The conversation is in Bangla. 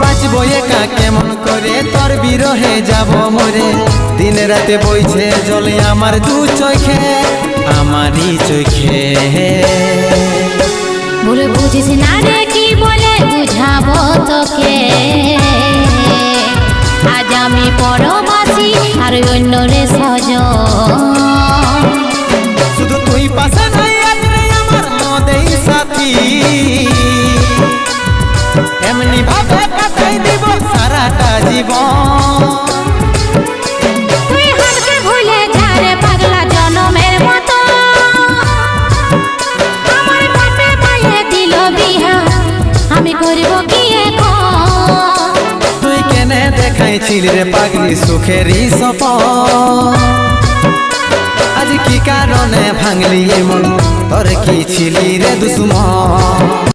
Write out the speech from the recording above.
বাঁচবো একা কেমন করে তোর বিরহে যাব মরে, দিন রাতে বইছে জলে আমার দু চোখে, আমারই চোখে। বলে বুঝিস না রে কি বলে বুঝাবো তোকে, আজ আমি পরবাসী আর অন্য রে সজন। শুধু তুই পাশে নাই আজ রে আমার মদেই সাথী, এমনি ভাবে কাটাই দিব সারাটা জীবন। তুই হারকে ভুলে যা রে পাগলা জনমের মতো, আমার বাপে মায়ে দিল বিহা, আমি করব কি এখন? তুই কেনে দেখাইছিলি রে পাগলি সুখেরই সপন, আজ কি কারণে ভাঙলি মন, তোর কি ছিলি রে দুশ্মন?